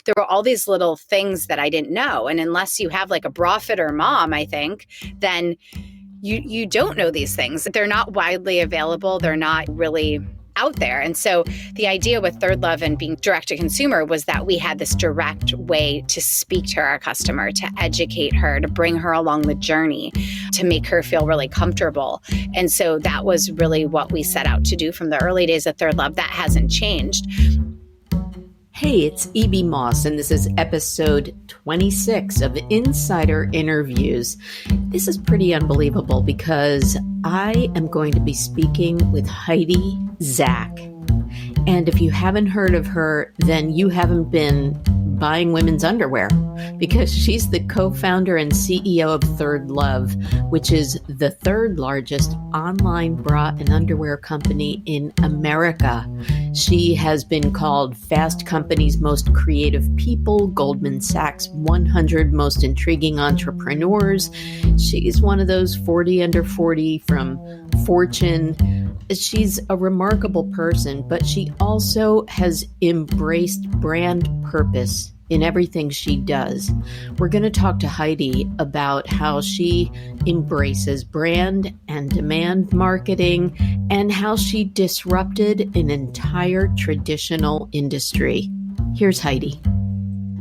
there were all these little things that I didn't know. And unless you have like a bra fitter mom, I think, then you don't know these things. They're not widely available. They're not really out there. And so the idea with ThirdLove and being direct to consumer was that we had this direct way to speak to our customer, to educate her, to bring her along the journey, to make her feel really comfortable. And so that was really what we set out to do from the early days of ThirdLove. That hasn't changed. Hey, it's E.B. Moss, and this is episode 26 of Insider Interviews. This is pretty unbelievable because I am going to be speaking with Heidi Zak. And if you haven't heard of her, then you haven't been buying women's underwear, because she's the co-founder and CEO of ThirdLove, which is the third largest online bra and underwear company in America. She has been called Fast Company's most creative people, Goldman Sachs 100 most intriguing entrepreneurs. She's one of those 40 under 40 from Fortune. She's a remarkable person, but she also has embraced brand purpose in everything she does. We're going to talk to Heidi about how she embraces brand and demand marketing and how she disrupted an entire traditional industry. Here's Heidi.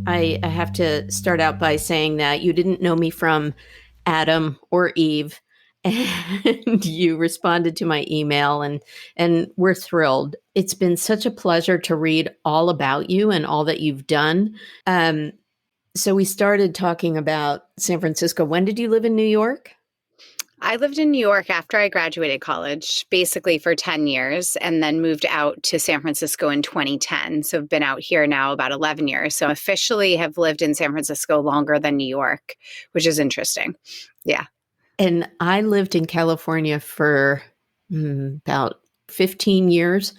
I have to start out by saying that you didn't know me from Adam or Eve, and you responded to my email, and we're thrilled. It's been such a pleasure to read all about you and all that you've done. So we started talking about San Francisco. When did you live in New York? I lived in New York after I graduated college, basically for 10 years, and then moved out to San Francisco in 2010. So I've been out here now about 11 years. So officially have lived in San Francisco longer than New York, which is interesting. Yeah. And I lived in California for about 15 years,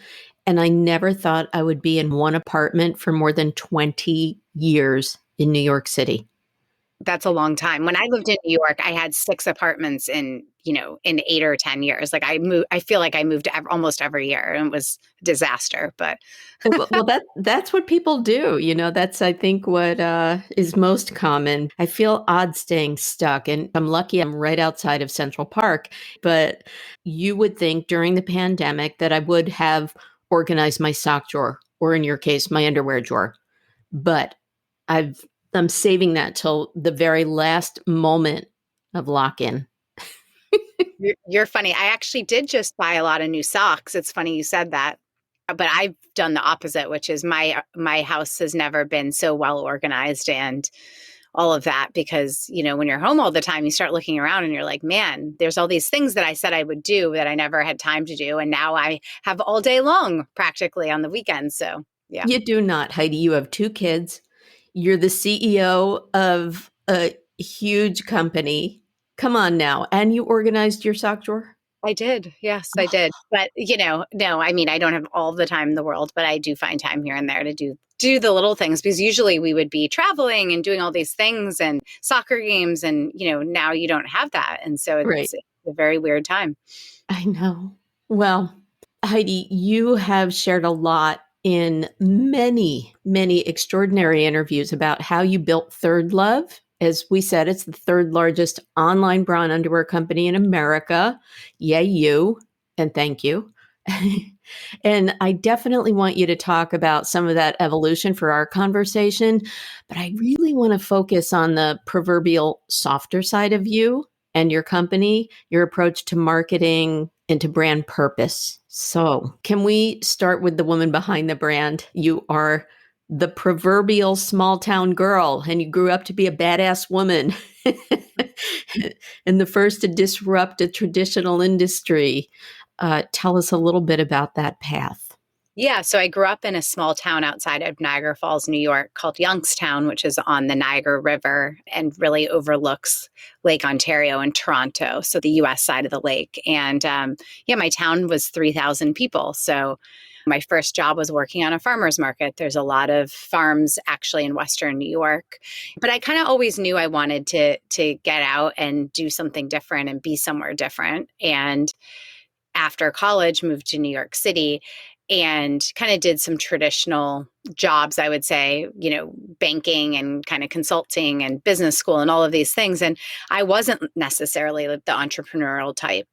and I never thought I would be in one apartment for more than 20 years in New York City. That's a long time. When I lived in New York, I had 6 apartments in 8 or 10 years. Like I feel like I moved almost every year, and it was a disaster, but well, that's what people do. That's, I think, what is most common. I feel odd staying stuck, and I'm lucky I'm right outside of Central Park. But you would think during the pandemic that I would have organized my sock drawer, or in your case, my underwear drawer. But I'm saving that till the very last moment of lock-in. You're funny. I actually did just buy a lot of new socks. It's funny you said that. But I've done the opposite, which is my house has never been so well organized and all of that, because, when you're home all the time, you start looking around and you're like, man, there's all these things that I said I would do that I never had time to do. And now I have all day long practically on the weekends. So, yeah. You do not, Heidi. You have 2 kids. You're the CEO of a huge company. Come on now. And you organized your sock drawer? I did. Yes, I did. But, no, I mean, I don't have all the time in the world, but I do find time here and there to do the little things, because usually we would be traveling and doing all these things and soccer games, and, now you don't have that. And so it's a very weird time. I know. Well, Heidi, you have shared a lot in many, many extraordinary interviews about how you built ThirdLove. As we said, it's the third largest online bra and underwear company in America. Yay, you. And thank you. And I definitely want you to talk about some of that evolution for our conversation. But I really want to focus on the proverbial softer side of you and your company, your approach to marketing and to brand purpose. So can we start with the woman behind the brand? You are the proverbial small town girl, and you grew up to be a badass woman and the first to disrupt a traditional industry. Tell us a little bit about that path. Yeah, so I grew up in a small town outside of Niagara Falls, New York, called Youngstown, which is on the Niagara River and really overlooks Lake Ontario and Toronto, so the U.S. side of the lake. And my town was 3,000 people. So my first job was working on a farmer's market. There's a lot of farms actually in Western New York. But I kind of always knew I wanted to get out and do something different and be somewhere different. And after college, moved to New York City and kind of did some traditional jobs, I would say, banking and kind of consulting and business school and all of these things. And I wasn't necessarily the entrepreneurial type.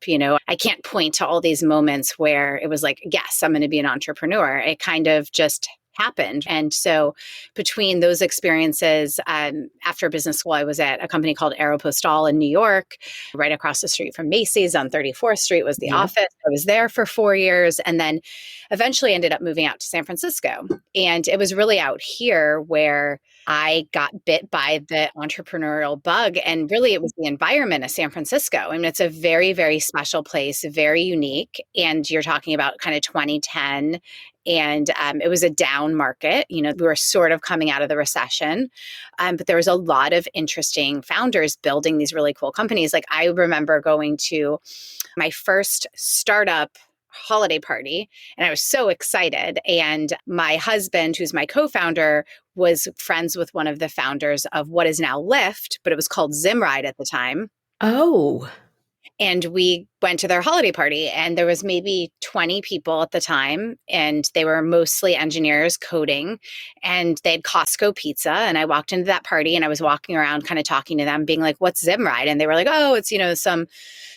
I can't point to all these moments where it was like, yes, I'm going to be an entrepreneur. It kind of just happened. And so between those experiences, after business school, I was at a company called Aeropostale in New York, right across the street from Macy's on 34th Street was the office. I was there for 4 years and then eventually ended up moving out to San Francisco. And it was really out here where I got bit by the entrepreneurial bug. And really, it was the environment of San Francisco. I mean, it's a very, very special place, very unique. And you're talking about kind of 2010. And it was a down market. We were sort of coming out of the recession, but there was a lot of interesting founders building these really cool companies. Like I remember going to my first startup holiday party and I was so excited. And my husband, who's my co-founder, was friends with one of the founders of what is now Lyft, but it was called Zimride at the time. Oh. And we went to their holiday party and there was maybe 20 people at the time and they were mostly engineers coding and they had Costco pizza. And I walked into that party and I was walking around kind of talking to them being like, what's Zimride? And they were like, oh, it's,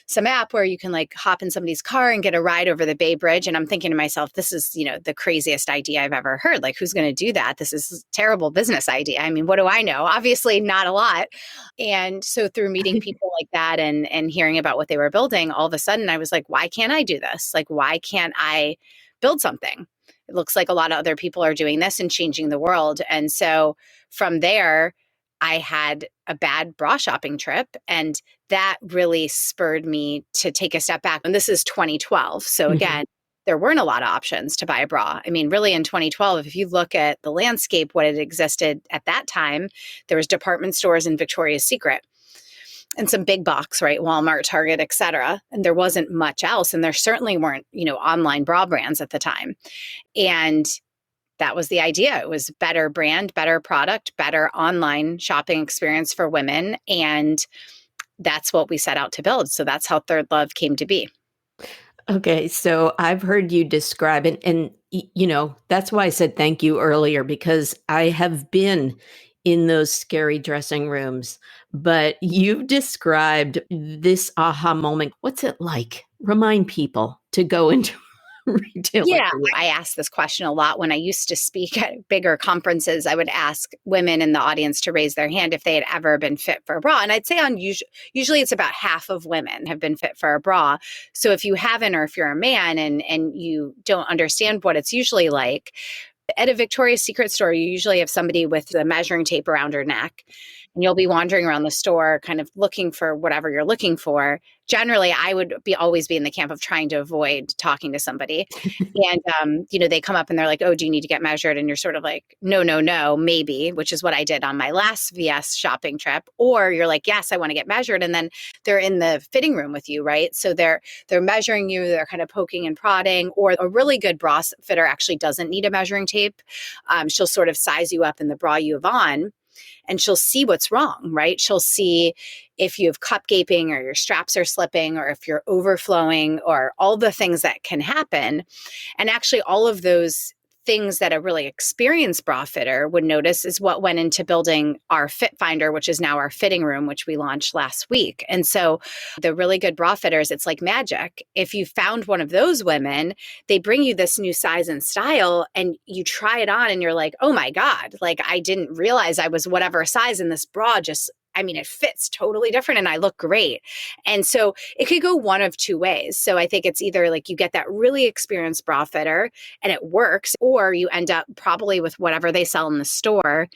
some app where you can like hop in somebody's car and get a ride over the Bay Bridge. And I'm thinking to myself, this is, the craziest idea I've ever heard. Like, who's going to do that? This is a terrible business idea. I mean, what do I know? Obviously not a lot. And so through meeting people like that and hearing about what they were building, all of a sudden I was like, why can't I do this? Like, why can't I build something? It looks like a lot of other people are doing this and changing the world. And so from there, I had a bad bra shopping trip and that really spurred me to take a step back. And this is 2012. So again, there weren't a lot of options to buy a bra. I mean, really in 2012, if you look at the landscape, what had existed at that time, there was department stores and Victoria's Secret and some big box, right? Walmart, Target, et cetera. And there wasn't much else. And there certainly weren't, online bra brands at the time. And that was the idea. It was better brand, better product, better online shopping experience for women. And that's what we set out to build. So that's how ThirdLove came to be. Okay, so I've heard you describe it, and that's why I said thank you earlier, because I have been in those scary dressing rooms, but you've described this aha moment. What's it like? Remind people to go into retail. Yeah, I asked this question a lot when I used to speak at bigger conferences. I would ask women in the audience to raise their hand if they had ever been fit for a bra. And I'd say usually it's about half of women have been fit for a bra. So if you haven't, or if you're a man and you don't understand what it's usually like, at a Victoria's Secret store, you usually have somebody with a measuring tape around her neck. And you'll be wandering around the store kind of looking for whatever you're looking for. Generally, I would always be in the camp of trying to avoid talking to somebody. And, they come up and they're like, oh, do you need to get measured? And you're sort of like, no, maybe, which is what I did on my last VS shopping trip. Or you're like, yes, I want to get measured. And then they're in the fitting room with you, right? So they're measuring you, they're kind of poking and prodding. Or a really good bra fitter actually doesn't need a measuring tape. She'll sort of size you up in the bra you have on. And she'll see what's wrong, right? She'll see if you have cup gaping or your straps are slipping or if you're overflowing or all the things that can happen. And actually all of those things that a really experienced bra fitter would notice is what went into building our Fit Finder, which is now our fitting room, which we launched last week. And so the really good bra fitters, it's like magic. If you found one of those women, they bring you this new size and style and you try it on and you're like, oh my God, like I didn't realize I was whatever size in this bra it fits totally different and I look great. And so it could go one of two ways. So I think it's either like you get that really experienced bra fitter and it works, or you end up probably with whatever they sell in the store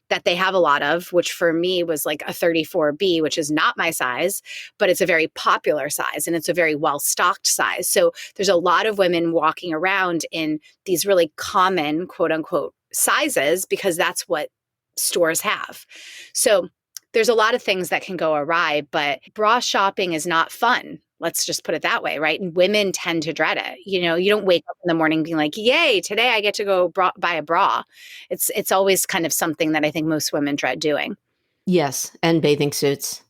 that they have a lot of, which for me was like a 34B, which is not my size, but it's a very popular size and it's a very well-stocked size. So there's a lot of women walking around in these really common, quote unquote, sizes because that's what stores have. So there's a lot of things that can go awry, but bra shopping is not fun. Let's just put it that way, right? And women tend to dread it. You don't wake up in the morning being like, yay, today I get to go buy a bra. It's always kind of something that I think most women dread doing. Yes, and bathing suits.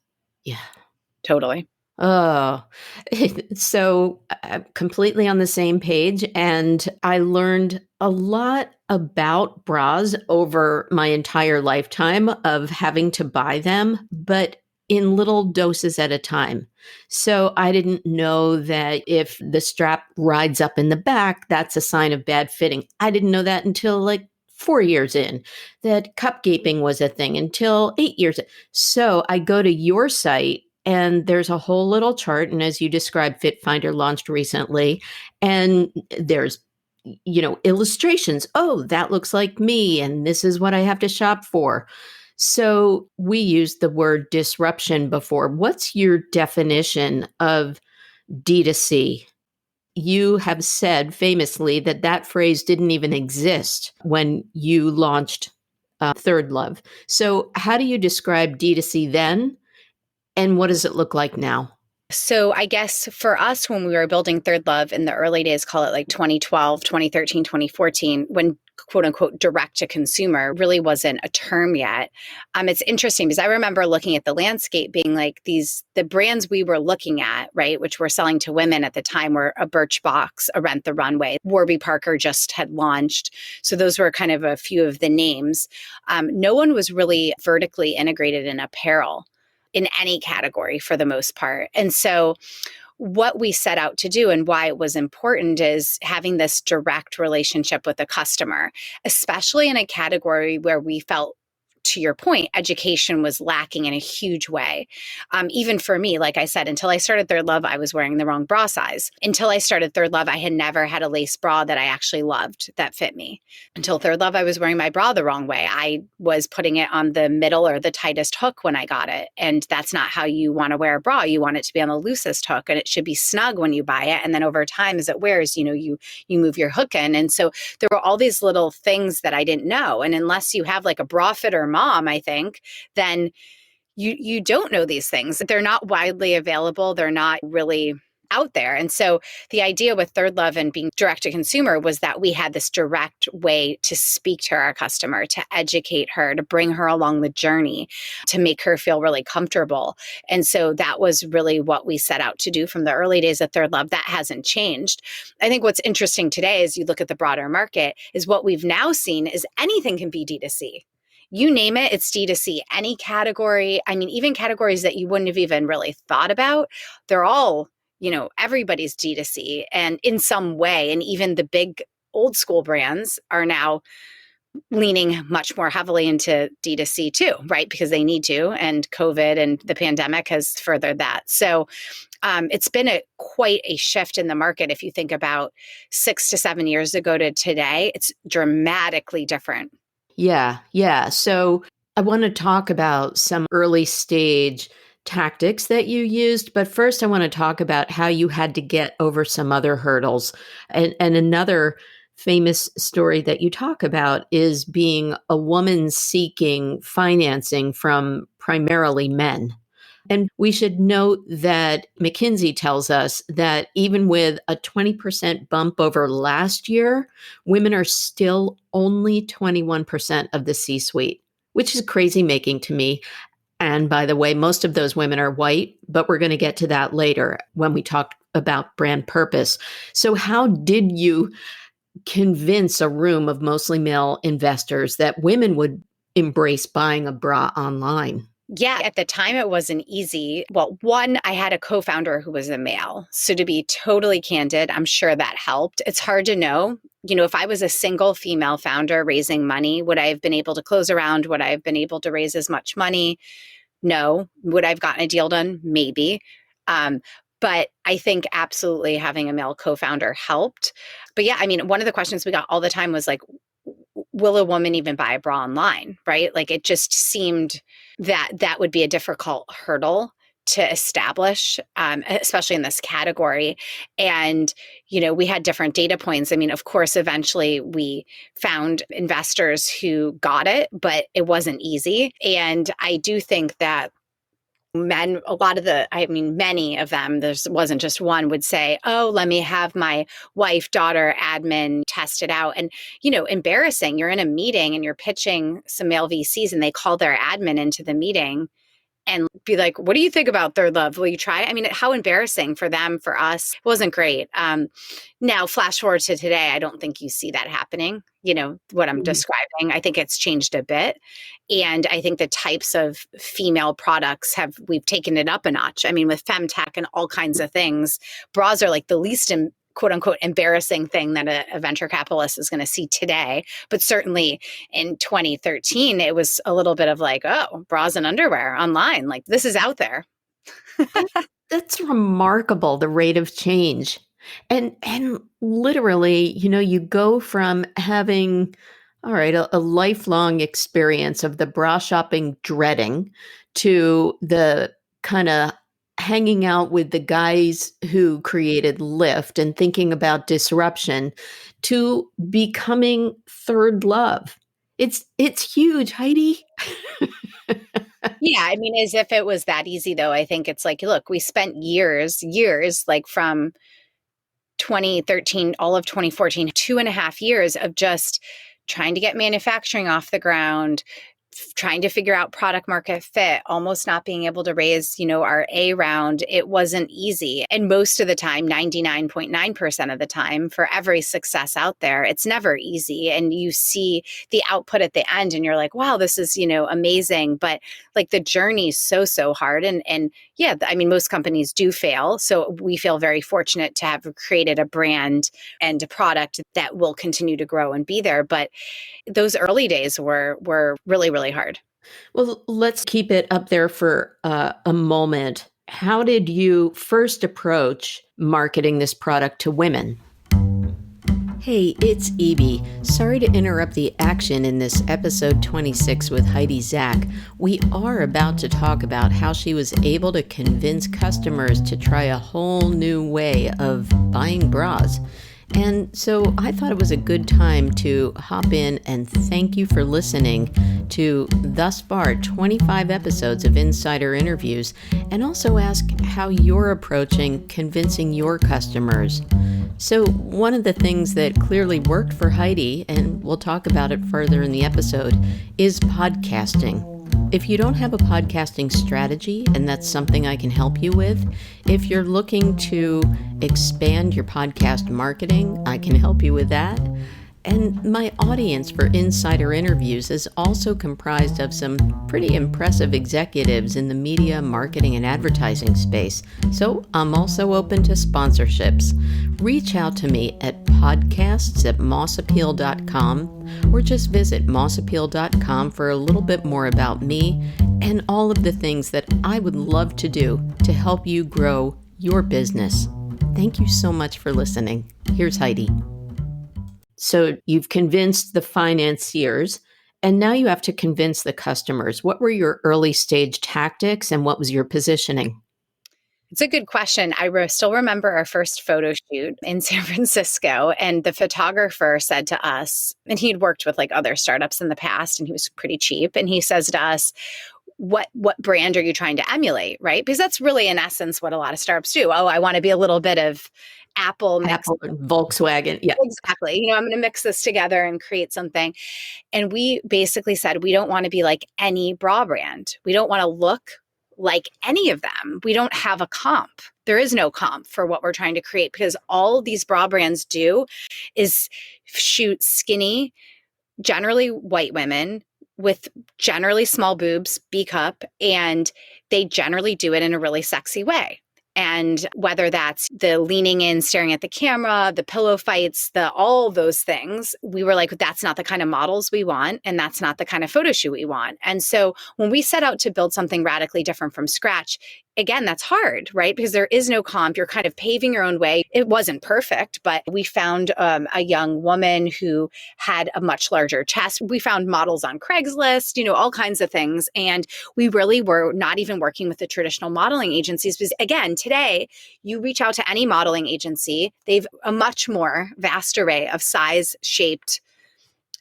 Yeah. Totally. Oh, so I'm completely on the same page. And I learned a lot about bras over my entire lifetime of having to buy them, but in little doses at a time. So I didn't know that if the strap rides up in the back, that's a sign of bad fitting. I didn't know that until like 4 years in, that cup gaping was a thing until 8 years. So I go to your site and there's a whole little chart. And as you described, Fit Finder launched recently. And there's, illustrations. Oh, that looks like me. And this is what I have to shop for. So we used the word disruption before. What's your definition of D2C? You have said famously that that phrase didn't even exist when you launched ThirdLove. So, how do you describe D2C then? And what does it look like now? So I guess for us, when we were building ThirdLove in the early days, call it like 2012, 2013, 2014, when quote unquote direct to consumer really wasn't a term yet. It's interesting because I remember looking at the landscape being like the brands we were looking at, right, which were selling to women at the time were a Birchbox, a Rent the Runway, Warby Parker just had launched. So those were kind of a few of the names. No one was really vertically integrated in apparel in any category for the most part. And so what we set out to do and why it was important is having this direct relationship with the customer, especially in a category where we felt, to your point, education was lacking in a huge way. Even for me, like I said, until I started ThirdLove, I was wearing the wrong bra size. Until I started ThirdLove, I had never had a lace bra that I actually loved that fit me. Until ThirdLove, I was wearing my bra the wrong way. I was putting it on the middle or the tightest hook when I got it. And that's not how you want to wear a bra. You want it to be on the loosest hook, and it should be snug when you buy it. And then over time, as it wears, you move your hook in. And so there were all these little things that I didn't know. And unless you have like a bra fitter mom, I think, then you don't know these things. They're not widely available. They're not really out there. And so the idea with ThirdLove and being direct to consumer was that we had this direct way to speak to our customer, to educate her, to bring her along the journey, to make her feel really comfortable. And so that was really what we set out to do from the early days of ThirdLove. That hasn't changed. I think what's interesting today as you look at the broader market is what we've now seen is anything can be D2C. You name it, it's D2C. Any category, I mean, even categories that you wouldn't have even really thought about, they're all, everybody's D2C and in some way. And even the big old school brands are now leaning much more heavily into D2C too, right? Because they need to. And COVID and the pandemic has furthered that. So it's been quite a shift in the market. If you think about 6 to 7 years ago to today, it's dramatically different. Yeah, yeah. So I want to talk about some early stage tactics that you used, but first I want to talk about how you had to get over some other hurdles. And another famous story that you talk about is being a woman seeking financing from primarily men. And we should note that McKinsey tells us that even with a 20% bump over last year, women are still only 21% of the C suite, which is crazy making to me. And by the way, most of those women are white, but we're going to get to that later when we talk about brand purpose. So, how did you convince a room of mostly male investors that women would embrace buying a bra online? Yeah, at the time it wasn't easy. Well, one, I had a co-founder who was a male. So to be totally candid, I'm sure that helped. It's hard to know. If I was a single female founder raising money, would I have been able to close around? Would I have been able to raise as much money? No. Would I have gotten a deal done? Maybe. But I think absolutely having a male co-founder helped. But yeah, I mean, one of the questions we got all the time was like, will a woman even buy a bra online, right? Like it just seemed that would be a difficult hurdle to establish, especially in this category. And, we had different data points. I mean, of course, eventually we found investors who got it, but it wasn't easy. And I do think that men, many of them, there wasn't just one, would say, oh, let me have my wife, daughter, admin test it out. And, embarrassing. You're in a meeting and you're pitching some male VCs and they call their admin into the meeting and be like, what do you think about ThirdLove? Will you try it? I mean, how embarrassing for them, for us. It wasn't great. Now, flash forward to today, I don't think you see that happening. What I'm describing, I think it's changed a bit. And I think the types of female products we've taken it up a notch. I mean, with femtech and all kinds of things, bras are like the least quote unquote embarrassing thing that a venture capitalist is going to see today. But certainly in 2013, it was a little bit of like, oh, bras and underwear online, like this is out there. That's remarkable, the rate of change. And literally, you go from having, all right, a lifelong experience of the bra shopping dreading to the kind of hanging out with the guys who created Lyft and thinking about disruption to becoming ThirdLove. It's huge, Heidi. Yeah, I mean, as if it was that easy, though. I think it's like, look, we spent years, like from 2013, all of 2014, 2.5 years of just trying to get manufacturing off the ground, trying to figure out product market fit, almost not being able to raise, our A round. It wasn't easy. And most of the time, 99.9% of the time, for every success out there, it's never easy. And you see the output at the end and you're like, wow, this is, amazing. But like the journey is so hard. And yeah, I mean, most companies do fail. So we feel very fortunate to have created a brand and a product that will continue to grow and be there. But those early days were really, really hard. Well, let's keep it up there for a moment. How did you first approach marketing this product to women? Hey, it's Evie. Sorry to interrupt the action in this episode 26 with Heidi Zak. We are about to talk about how she was able to convince customers to try a whole new way of buying bras. And so I thought it was a good time to hop in and thank you for listening to thus far 25 episodes of Insider Interviews, and also ask how you're approaching convincing your customers. So one of the things that clearly worked for Heidi, and we'll talk about it further in the episode, is podcasting. If you don't have a podcasting strategy, and that's something I can help you with, if you're looking to expand your podcast marketing, I can help you with that. And my audience for Insider Interviews is also comprised of some pretty impressive executives in the media, marketing, and advertising space. So I'm also open to sponsorships. Reach out to me at podcasts@mossappeal.com or just visit mossappeal.com for a little bit more about me and all of the things that I would love to do to help you grow your business. Thank you so much for listening. Here's Heidi. So you've convinced the financiers, and now you have to convince the customers. What were your early stage tactics and what was your positioning? It's a good question. I still remember our first photo shoot in San Francisco, and the photographer said to us, and he'd worked with like other startups in the past and he was pretty cheap. And he says to us, what brand are you trying to emulate, right? Because that's really in essence what a lot of startups do. Oh, I want to be a little bit of Apple mixed. Apple and Volkswagen. Yeah. Exactly. I'm going to mix this together and create something. And we basically said, we don't want to be like any bra brand. We don't want to look like any of them. We don't have a comp. There is no comp for what we're trying to create, because all these bra brands do is shoot skinny, generally white women with generally small boobs, B cup, and they generally do it in a really sexy way. And whether that's the leaning in, staring at the camera, the pillow fights, all those things, we were like, that's not the kind of models we want. And that's not the kind of photo shoot we want. And so when we set out to build something radically different from scratch, again, that's hard, right? Because there is no comp. You're kind of paving your own way. It wasn't perfect, but we found a young woman who had a much larger chest. We found models on Craigslist, all kinds of things. And we really were not even working with the traditional modeling agencies, because again, today, you reach out to any modeling agency, they've a much more vast array of size, shaped,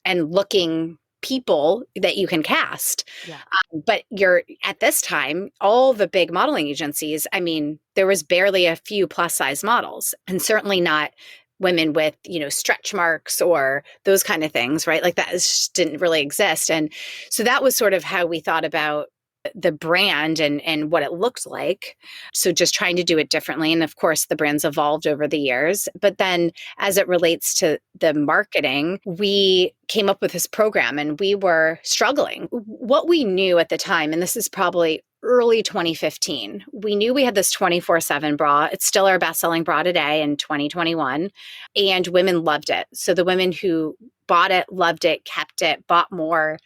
and looking people that you can cast. Yeah. But you're at this time, all the big modeling agencies, I mean, there was barely a few plus size models, and certainly not women with, stretch marks or those kind of things, right? Like that didn't really exist. And so that was sort of how we thought about the brand and what it looked like. So just trying to do it differently. And of course, the brand's evolved over the years. But then as it relates to the marketing, we came up with this program and we were struggling. What we knew at the time, and this is probably early 2015, we knew we had this 24/7 bra. It's still our best-selling bra today in 2021. And women loved it. So the women who bought it, loved it, kept it, bought more.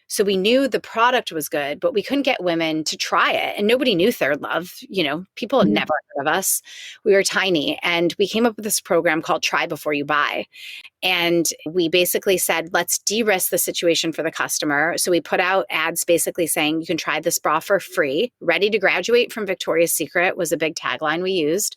So we knew the product was good, but we couldn't get women to try it. And nobody knew ThirdLove. People had never heard of us. We were tiny. And we came up with this program called Try Before You Buy. And we basically said, let's de-risk the situation for the customer. So we put out ads basically saying, you can try this bra for free. Ready to graduate from Victoria's Secret was a big tagline we used.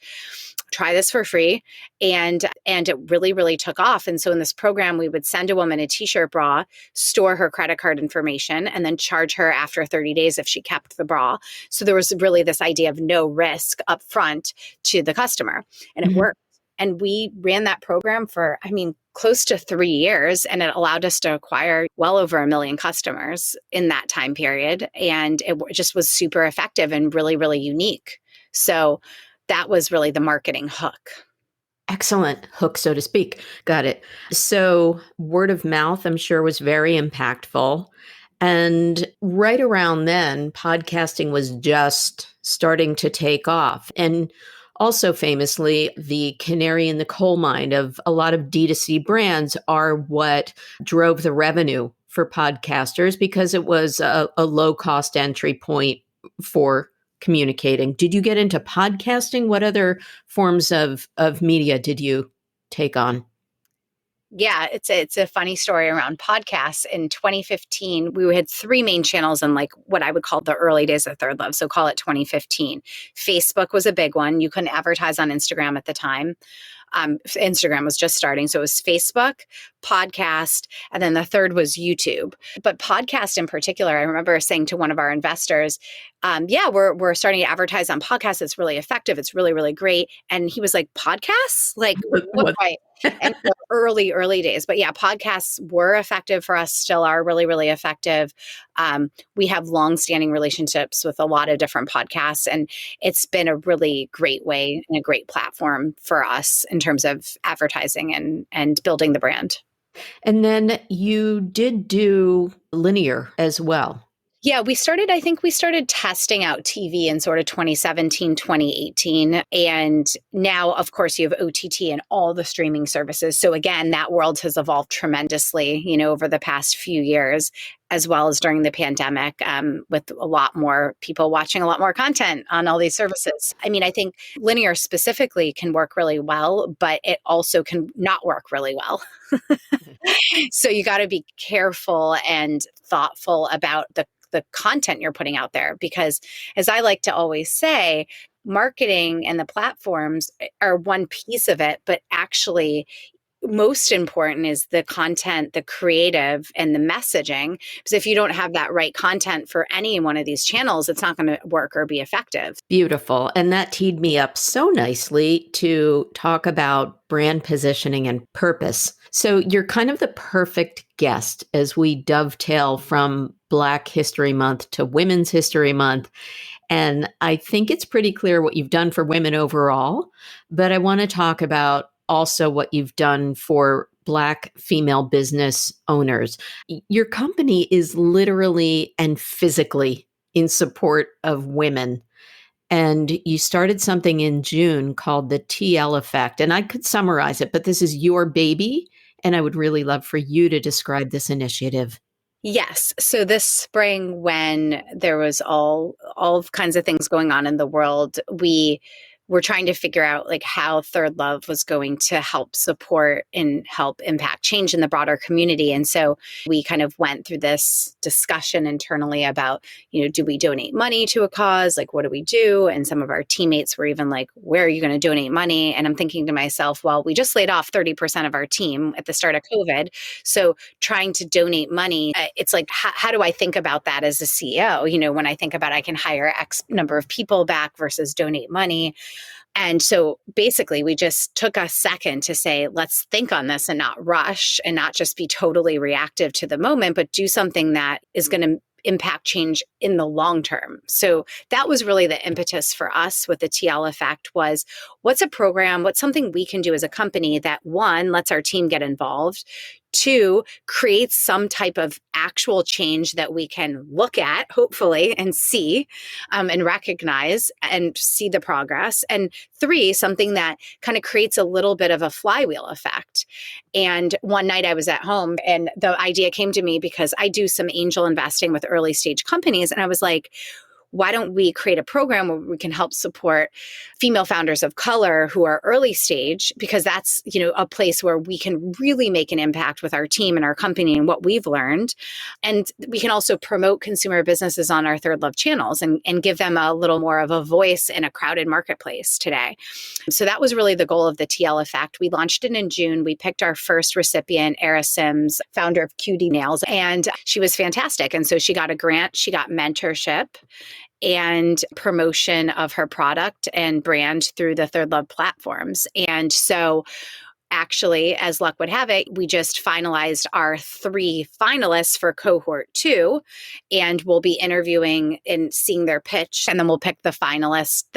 Try this for free. And it really, really took off. And so in this program, we would send a woman a t-shirt bra, store her credit card information, and then charge her after 30 days if she kept the bra. So there was really this idea of no risk up front to the customer. And it worked. And we ran that program for, close to 3 years. And it allowed us to acquire well over 1 million customers in that time period. And it just was super effective and really, really unique. So that was really the marketing hook. Excellent hook, so to speak. Got it. So word of mouth, I'm sure, was very impactful. And right around then, podcasting was just starting to take off. And also famously, the canary in the coal mine of a lot of D2C brands are what drove the revenue for podcasters because it was a low-cost entry point for communicating. Did you get into podcasting? What other forms of media did you take on? Yeah, it's a funny story around podcasts. In 2015, we had 3 main channels in like what I would call the early days of ThirdLove. So call it 2015. Facebook was a big one. You couldn't advertise on Instagram at the time. Instagram was just starting. So it was Facebook, podcast, and then the third was YouTube. But podcast in particular, I remember saying to one of our investors, we're starting to advertise on podcasts. It's really effective. It's really, really great. And he was like, podcasts? Like what? Right. And the early days. But yeah, podcasts were effective for us, still are really, really effective. We have longstanding relationships with a lot of different podcasts, and it's been a really great way and a great platform for us in terms of advertising and building the brand. And then you did do linear as well. Yeah, I think we started testing out TV in sort of 2017, 2018. And now, of course, you have OTT and all the streaming services. So again, that world has evolved tremendously, over the past few years, as well as during the pandemic, with a lot more people watching a lot more content on all these services. I think linear specifically can work really well, but it also can not work really well. So you got to be careful and thoughtful about the content you're putting out there, because as I like to always say, marketing and the platforms are one piece of it, but actually most important is the content, the creative, and the messaging. Because if you don't have that right content for any one of these channels, it's not going to work or be effective. Beautiful. And that teed me up so nicely to talk about brand positioning and purpose. So you're kind of the perfect guest as we dovetail from Black History Month to Women's History Month. And I think it's pretty clear what you've done for women overall, but I want to talk about also what you've done for Black female business owners. Your company is literally and physically in support of women. And you started something in June called the TL Effect. And I could summarize it, but this is your baby. And I would really love for you to describe this initiative. Yes. So this spring, when there was all kinds of things going on in the world, we were trying to figure out like how ThirdLove was going to help support and help impact change in the broader community. And so we kind of went through this discussion internally about, do we donate money to a cause? Like, what do we do? And some of our teammates were even like, where are you going to donate money? And I'm thinking to myself, well, we just laid off 30% of our team at the start of COVID. So trying to donate money, it's like, how do I think about that as a CEO? When I think about I can hire X number of people back versus donate money. And so basically, we just took a second to say, let's think on this and not rush and not just be totally reactive to the moment, but do something that is going to impact change in the long term. So that was really the impetus for us with the TL effect was what's a program, what's something we can do as a company that one, lets our team get involved, two, creates some type of actual change that we can look at, hopefully, and see and recognize and see the progress. And three, something that kind of creates a little bit of a flywheel effect. And one night I was at home and the idea came to me because I do some angel investing with early stage companies. And I was like, why don't we create a program where we can help support female founders of color who are early stage? Because that's, a place where we can really make an impact with our team and our company and what we've learned. And we can also promote consumer businesses on our ThirdLove channels and give them a little more of a voice in a crowded marketplace today. So that was really the goal of the TL effect. We launched it in June. We picked our first recipient, Era Sims, founder of QD Nails, and she was fantastic. And so she got a grant, she got mentorship and promotion of her product and brand through the ThirdLove platforms. And so actually, as luck would have it, we just finalized our 3 finalists for cohort 2, and we'll be interviewing and seeing their pitch, and then we'll pick the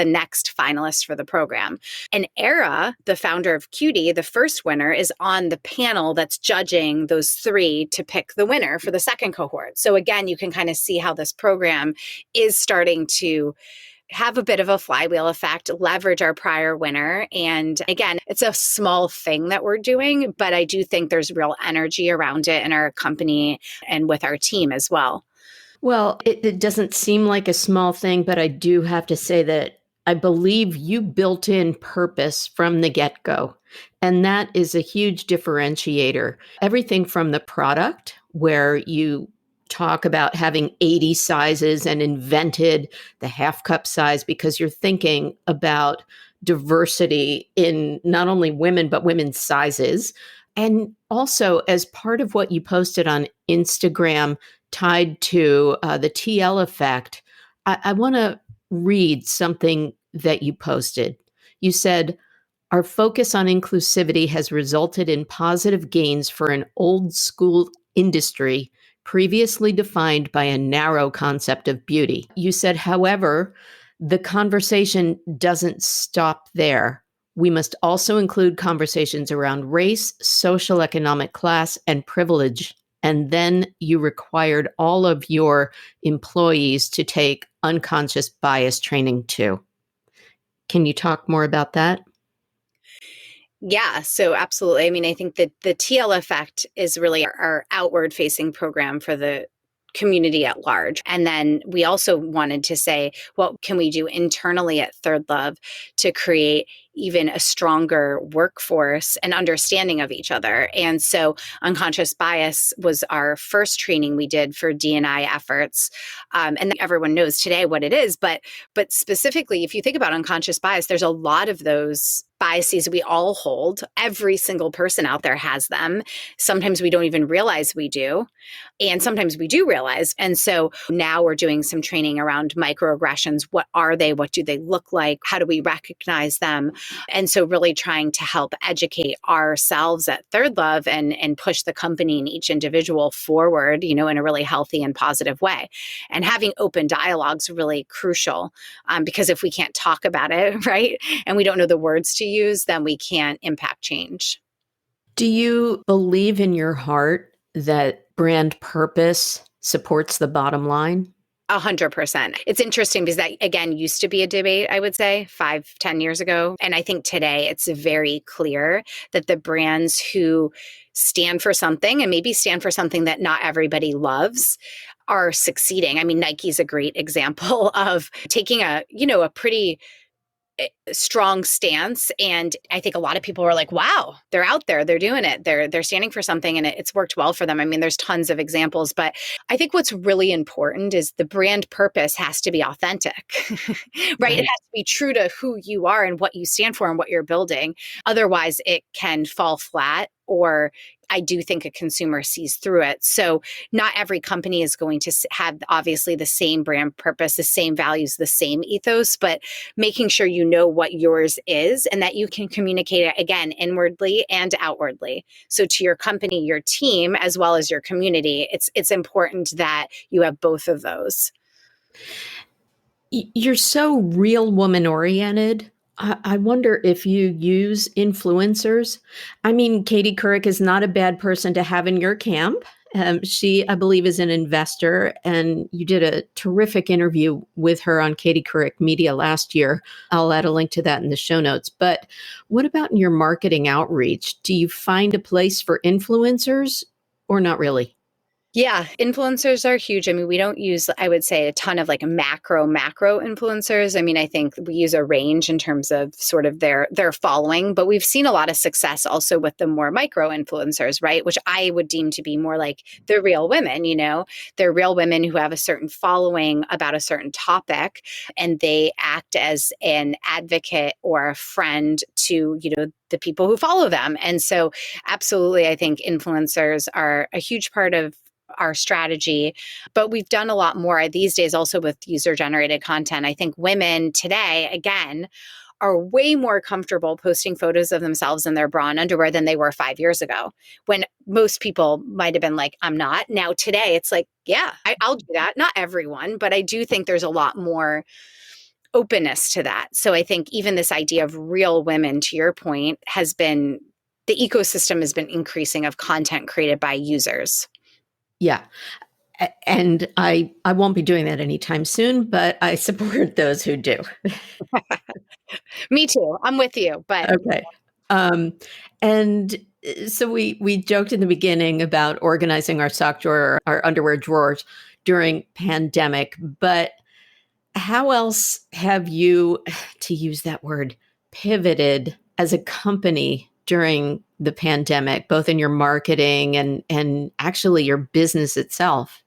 next finalist for the program. And Era, the founder of Cutie, the first winner, is on the panel that's judging those 3 to pick the winner for the second cohort. So again, you can kind of see how this program is starting to have a bit of a flywheel effect, leverage our prior winner. And again, it's a small thing that we're doing, but I do think there's real energy around it in our company and with our team as well. Well, it doesn't seem like a small thing, but I do have to say that I believe you built in purpose from the get-go. And that is a huge differentiator. Everything from the product, where you talk about having 80 sizes and invented the half cup size because you're thinking about diversity in not only women, but women's sizes. And also, as part of what you posted on Instagram tied to the TL effect, I want to read something that you posted. You said, "Our focus on inclusivity has resulted in positive gains for an old school industry previously defined by a narrow concept of beauty." You said, however, the conversation doesn't stop there. We must also include conversations around race, social economic class, and privilege. And then you required all of your employees to take unconscious bias training too. Can you talk more about that? Yeah, so absolutely. I mean, I think that the TL effect is really our outward facing program for the community at large. And then we also wanted to say, what can we do internally at ThirdLove to create even a stronger workforce and understanding of each other? And so unconscious bias was our first training we did for D&I efforts. And everyone knows today what it is, but specifically, if you think about unconscious bias, there's a lot of those biases we all hold. Every single person out there has them. Sometimes we don't even realize we do. And sometimes we do realize. And so now we're doing some training around microaggressions. What are they? What do they look like? How do we recognize them? And so really trying to help educate ourselves at ThirdLove and push the company and each individual forward, in a really healthy and positive way. And having open dialogues really crucial because if we can't talk about it, right, and we don't know the words to use, then we can't impact change. Do you believe in your heart that brand purpose supports the bottom line? 100%. It's interesting because that, again, used to be a debate, I would say, 5-10 years ago. And I think today it's very clear that the brands who stand for something and maybe stand for something that not everybody loves are succeeding. I mean, Nike's a great example of taking a pretty strong stance. And I think a lot of people were like, wow, they're out there, they're doing it. They're standing for something and it's worked well for them. I mean, there's tons of examples, but I think what's really important is the brand purpose has to be authentic, right? It has to be true to who you are and what you stand for and what you're building. Otherwise it can fall flat or I do think a consumer sees through it. So not every company is going to have obviously the same brand purpose, the same values, the same ethos, but making sure you know what yours is and that you can communicate it again inwardly and outwardly. So to your company, your team, as well as your community, it's important that you have both of those. You're so real woman oriented. I wonder if you use influencers. I mean, Katie Couric is not a bad person to have in your camp. She, I believe, is an investor, and you did a terrific interview with her on Katie Couric Media last year. I'll add a link to that in the show notes. But what about in your marketing outreach? Do you find a place for influencers or not really? Yeah, influencers are huge. I mean, we don't use, I would say, a ton of like macro influencers. I mean, I think we use a range in terms of sort of their following, but we've seen a lot of success also with the more micro influencers, right? Which I would deem to be more like the real women, they're real women who have a certain following about a certain topic, and they act as an advocate or a friend to, the people who follow them. And so absolutely, I think influencers are a huge part of our strategy, but we've done a lot more these days also with user generated content. I think women today, again, are way more comfortable posting photos of themselves in their bra and underwear than they were 5 years ago, when most people might have been like, I'm not. Now today it's like, yeah, I'll do that. Not everyone, but I do think there's a lot more openness to that. So I think even this idea of real women, to your point, the ecosystem has been increasing of content created by users. Yeah. And I won't be doing that anytime soon, but I support those who do. Me too. I'm with you, but Okay. And so we joked in the beginning about organizing our sock drawer, our underwear drawers during pandemic, but how else have you, to use that word, pivoted as a company during the pandemic, both in your marketing and actually your business itself?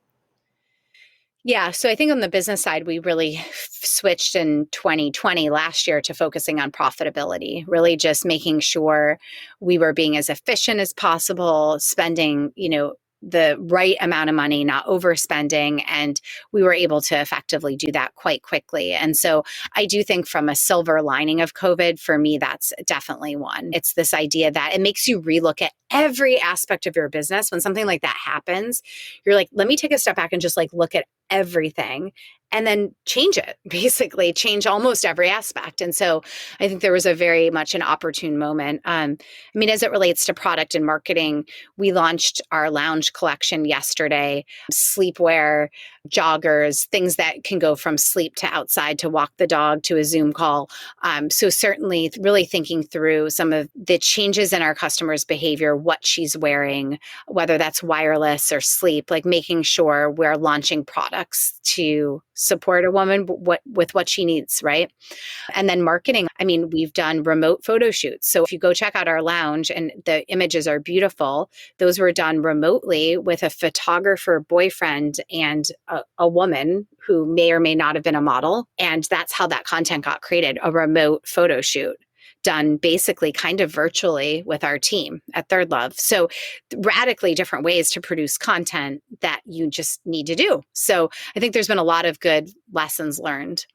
yeah. So I think on the business side, we really switched in 2020 last year to focusing on profitability, really just making sure we were being as efficient as possible, spending, the right amount of money, not overspending. And we were able to effectively do that quite quickly. And so I do think from a silver lining of COVID, for me, that's definitely one. It's this idea that it makes you relook at every aspect of your business. When something like that happens, you're like, let me take a step back and just like look at everything and then change it, basically change almost every aspect. And so I think there was a very much an opportune moment. I mean, as it relates to product and marketing, we launched our lounge collection yesterday, sleepwear, joggers, things that can go from sleep to outside to walk the dog to a Zoom call. So certainly really thinking through some of the changes in our customers' behavior, what she's wearing, whether that's wireless or sleep, like making sure we're launching products to support a woman with what she needs, right? And then marketing, I mean, we've done remote photo shoots. So if you go check out our lounge and the images are beautiful, those were done remotely with a photographer boyfriend and a woman who may or may not have been a model. And that's how that content got created, a remote photo shoot done basically kind of virtually with our team at ThirdLove. So radically different ways to produce content that you just need to do. So I think there's been a lot of good lessons learned.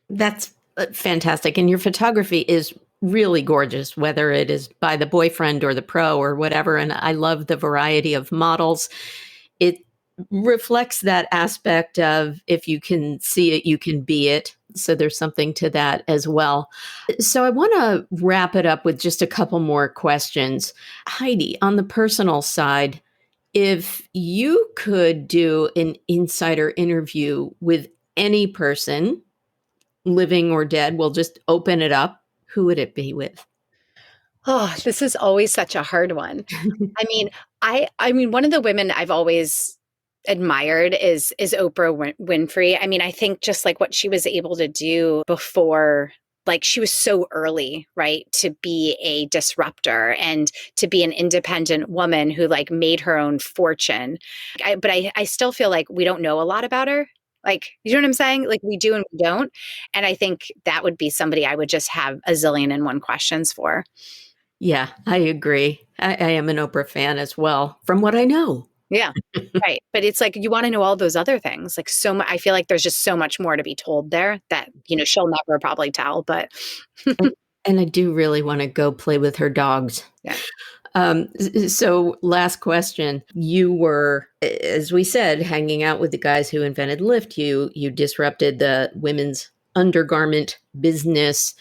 That's fantastic. And your photography is really gorgeous, whether it is by the boyfriend or the pro or whatever. And I love the variety of models. It reflects that aspect of if you can see it, you can be it. So there's something to that as well. So I want to wrap it up with just a couple more questions. Heidi, on the personal side, if you could do an insider interview with any person, living or dead, we'll just open it up, who would it be with? Oh, this is always such a hard one. I mean, I mean, one of the women I've always admired is Oprah Winfrey. I mean, I think just like what she was able to do before, like she was so early, right? To be a disruptor and to be an independent woman who like made her own fortune. But I still feel like we don't know a lot about her. Like, you know what I'm saying? Like we do and we don't. And I think that would be somebody I would just have a zillion and one questions for. Yeah, I agree. I am an Oprah fan as well, from what I know. Yeah. Right. But it's like you want to know all those other things. Like so much, I feel like there's just so much more to be told there that, she'll never probably tell, but And I do really want to go play with her dogs. yeah. So last question. You were, as we said, hanging out with the guys who invented Lyft. You disrupted the women's undergarment business.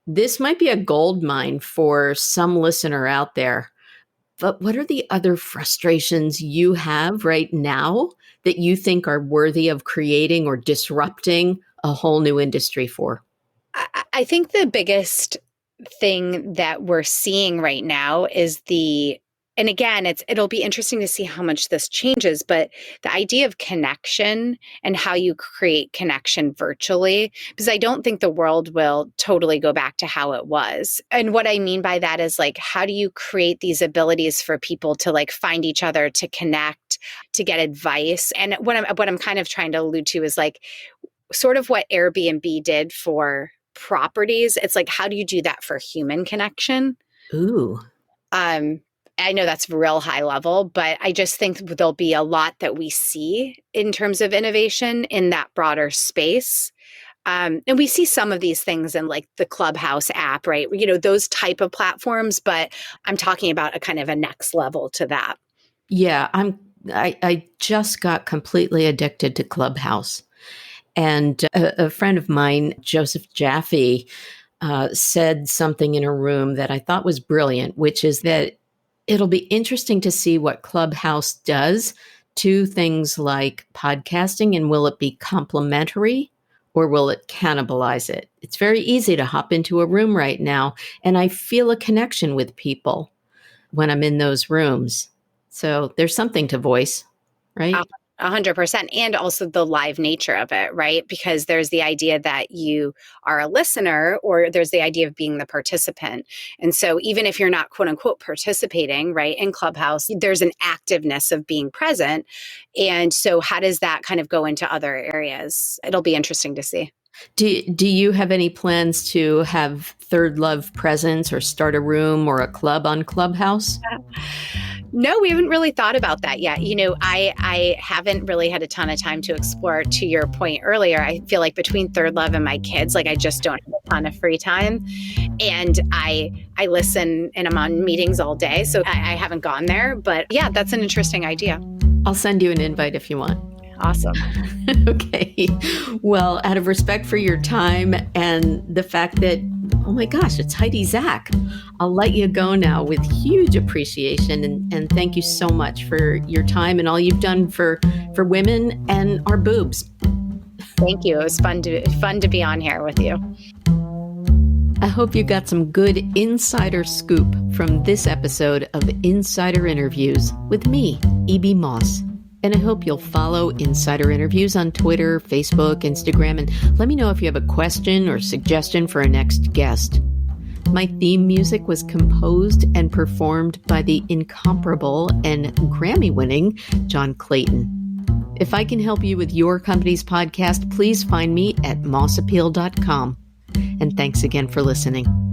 This might be a gold mine for some listener out there. But what are the other frustrations you have right now that you think are worthy of creating or disrupting a whole new industry for? I think the biggest thing that we're seeing right now is and again, it'll be interesting to see how much this changes, but the idea of connection and how you create connection virtually, because I don't think the world will totally go back to how it was. And what I mean by that is like, how do you create these abilities for people to like find each other, to connect, to get advice? And what I'm kind of trying to allude to is like sort of what Airbnb did for properties. It's like, how do you do that for human connection? Ooh. I know that's real high level, but I just think there'll be a lot that we see in terms of innovation in that broader space. And we see some of these things in like the Clubhouse app, right? Those type of platforms, but I'm talking about a kind of a next level to that. Yeah, I just got completely addicted to Clubhouse. And a friend of mine, Joseph Jaffe, said something in a room that I thought was brilliant, which is that it'll be interesting to see what Clubhouse does to things like podcasting, and will it be complementary or will it cannibalize it? It's very easy to hop into a room right now, and I feel a connection with people when I'm in those rooms. So there's something to voice, right? 100%. And also the live nature of it, right? Because there's the idea that you are a listener, or there's the idea of being the participant. And so even if you're not quote unquote participating, right, in Clubhouse, there's an activeness of being present. And so how does that kind of go into other areas? It'll be interesting to see. Do you have any plans to have ThirdLove presence or start a room or a club on Clubhouse? No, we haven't really thought about that yet. I haven't really had a ton of time to explore. To your point earlier, I feel like between ThirdLove and my kids, like I just don't have a ton of free time. And I listen and I'm on meetings all day. So I haven't gone there. But yeah, that's an interesting idea. I'll send you an invite if you want. Awesome. Okay. Well, out of respect for your time and the fact that, oh my gosh, it's Heidi Zak, I'll let you go now with huge appreciation. And thank you so much for your time and all you've done for women and our boobs. Thank you. It was fun to be on here with you. I hope you got some good insider scoop from this episode of Insider Interviews with me, E.B. Moss. And I hope you'll follow Insider Interviews on Twitter, Facebook, Instagram, and let me know if you have a question or suggestion for a next guest. My theme music was composed and performed by the incomparable and Grammy-winning John Clayton. If I can help you with your company's podcast, please find me at mossappeal.com. And thanks again for listening.